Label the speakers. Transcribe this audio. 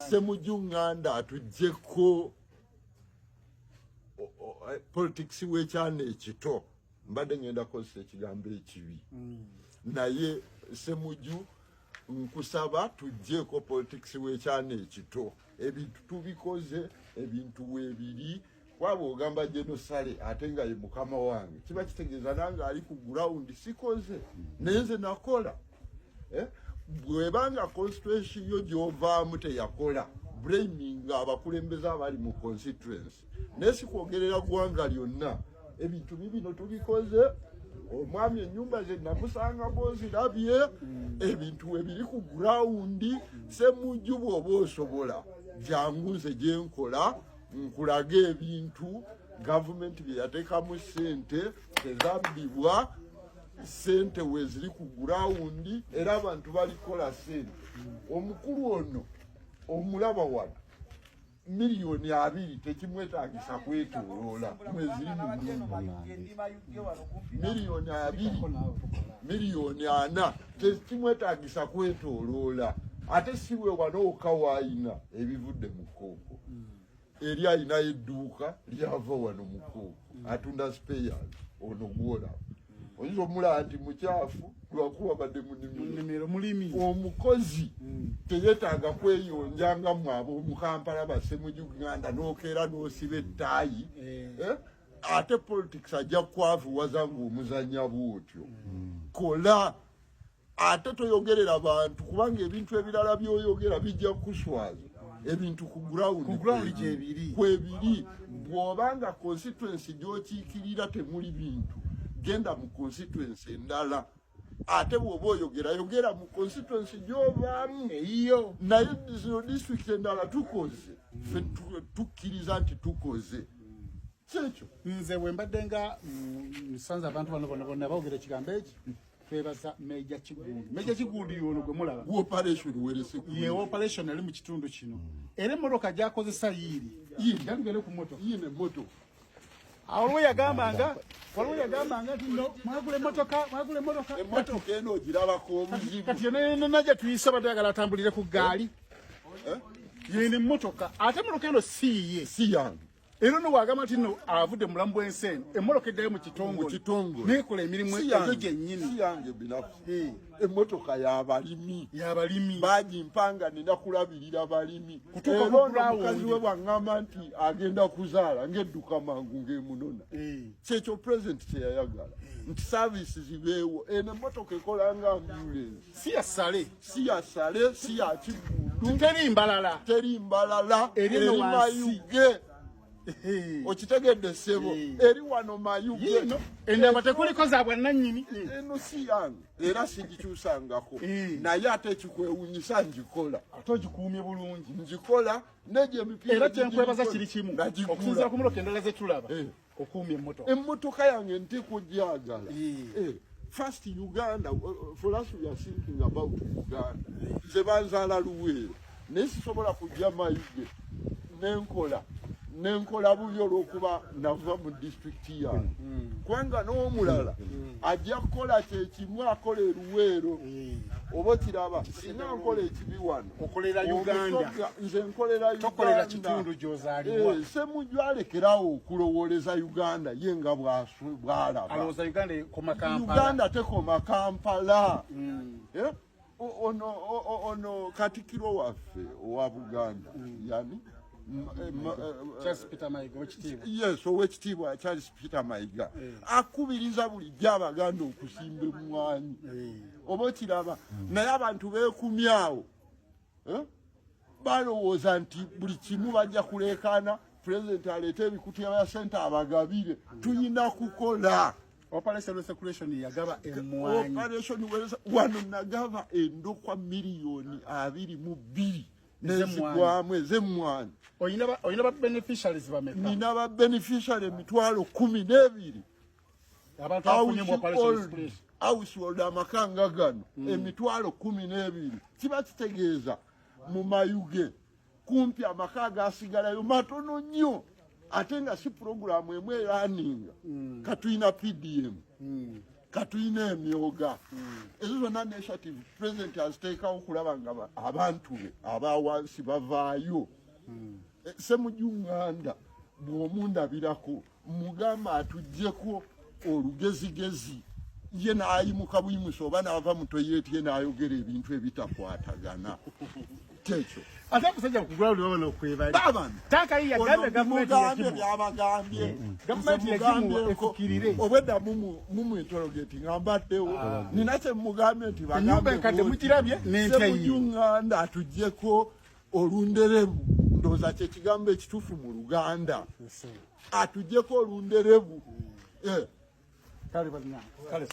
Speaker 1: Semujunganda atujeko politics wekyana ekito mbadde ngenda kozesa ekigambo ekibi naye Semuju nkusaba tujjeko politics wekyana ekito ebintu tubikoze ebintu webiri kwaba ogamba genocide ate nga ye mukama wange kiba kitegeeza nange ali ku ground sikoze nenze nakola bwebanga constitution yo gyovaamu teyakola blaming abakulembeze abali mu constituency nesi kwogerera ggwanga lyonna ebintu bibino tubikoze omwami ennyumba ze namusanga bozirabye ebintu ebiri ku ground Semujju bw'oba osobola jangu nze gye nkola nkulaga ebintu gavumenti bye yateekamu ssente tezabbibwa sente weziri ku ground era abantu balikola sente omukulu ono omulaba wano miliyoni 2 tekimwetaagisa kwetoloola mweziri mu miliyoni 4 tekimwetaagisa kwetoloola ate siwe wano okawaayina ebivudde mu kkooko eri ayinayo edduuka lyava wano mu kkooko atunda speyers ono gwola oyinza omulaba nti mukyafu lwakuba badde mu nnimiro mulimi omukozi teyetaaga kweyonja nga mwabo omukampala Semujuganda n'okeera n'osiba ettaayi ate politics ajja kwavuwaza ng'omuzanya bwotyo kola ate toyogerera abantu kubanga ebintu ebirala by'oyogera bijja kuswaza ebintu ku ground gyebiri kwebiri bw'obanga constituency gy'okiikirira temuli bintu genda mu constituency endala ate bw'oba oyogera mu constituency gy'ovaamu eyo naye zino district endala tukoze ffe tukkiriza nti tukoze kyekyo
Speaker 2: nze bwe mbadde nga nsanze abantu bano bonna boogera ekigambo eki twebaza Meja Kigundi ono gwe mulaba ye operation ali mu kitundu kino era emmotoka gyakozesa yiiri yalugere ku moto awo yagambanga nno mwagula emmotoka
Speaker 1: eno ogirabako obuzibu
Speaker 2: kati najja tuyise badagala atambulire ku gaali yene emmotoka ate emmotoka eno si
Speaker 1: yange
Speaker 2: era no wagamba nti no avudde mulamu bw'ensi eno emmotoka eddayo mu kitongole nekola emirimu ezo gyennyini
Speaker 1: si yange binafu emmotoka y'abalimi bagimpanga nina kulabirira balimi era omukazi we bwaŋŋamba nti agenda kuzaala ng'edduka mangu ng'emunona kyekyo pulezidenti kyeyayagala nti saavisi zibeewo eno emmotoka ekola nga ambulance
Speaker 2: si ya sale
Speaker 1: si ya Kigudu
Speaker 2: teri mbalala
Speaker 1: eri mayuge okitegedde ssebo eri wano mayuge
Speaker 2: endaba tekuliko za bwannannyini
Speaker 1: eno si yange era sigikyusangako naye ate ekikwewunyisa njikola
Speaker 2: ate ogikuumye bulungi
Speaker 1: njikola nejo emipiira
Speaker 2: era kyenkwebaza kiri kimu okusinzira ku mmotoka endala zetulaba okuumya
Speaker 1: emmotoka yange ntikujagala first Uganda for us we are thinking about Uganda nze banzaala Luweero naye sisobola kujja mayuge nenkola bubi olw'okuba nava mu district yange kubanga n'omulala ajja kukola kyekimu akola Luweero oba kiraba singa nkola ekibi wano
Speaker 2: okolera Uganda
Speaker 1: nze nkolera
Speaker 2: tokolera kitundu gy'ozaalibwa
Speaker 1: Semujju alekerawo okulowooleza Uganda ye nga bw'alaba
Speaker 2: alowooza
Speaker 1: Uganda tekoma Kampala ono Katikkiro waffe owa Buganda yani owekitiibwa Charles Peter Mayiga akubiriza bulijjo Abaganda okusimba emmwanyi oba okiraba naye abantu beekumyawo balowooza nti buli kimu bajja kuleekaana pulezidenti aleeta ebikutiya bya sente abagabire tulina kukola
Speaker 2: Operation Circulation yagaba emmwanyi
Speaker 1: wano nagaba endokwa miliyoni 22 nezigwamu ez'emmwanyi
Speaker 2: oyina ba beneficiaries bameka
Speaker 1: nina ba beneficiary 12
Speaker 2: abantu afunye mu Operation Circulation
Speaker 1: household amakanga gano 12 kiba kitegeeza mu mayuge kumpi amaka gasigalayo matono nnyo ate nga si programu emwe eraninga katuyina PDM katuyina emyoga ezo zonna initiative president aziteekawo okulaba nga abantu be abawansi bavaayo Ssemujjunganda bw'omundabirako mugamba atuggyeko olugezigezi ye n'ayimuka buyimusa oba n'ava mu toyireti ye n'ayogera ebintu ebitakwatagana tekyo
Speaker 2: ate musajja kugula oli wabona okwebali taaka yiya gambe gavumenti yagimu efukirire
Speaker 1: obwedda mumwinterrogati nga mbaddewo nina kye mugambye nti
Speaker 2: enyumba enkadde mukirabye n'entya yiyo
Speaker 1: Ssemujjunganda atuggyeko olunderebu ndowooza kye kigambo ekituufu mu Luganda atuggyeko olunderebu
Speaker 2: kale balina kale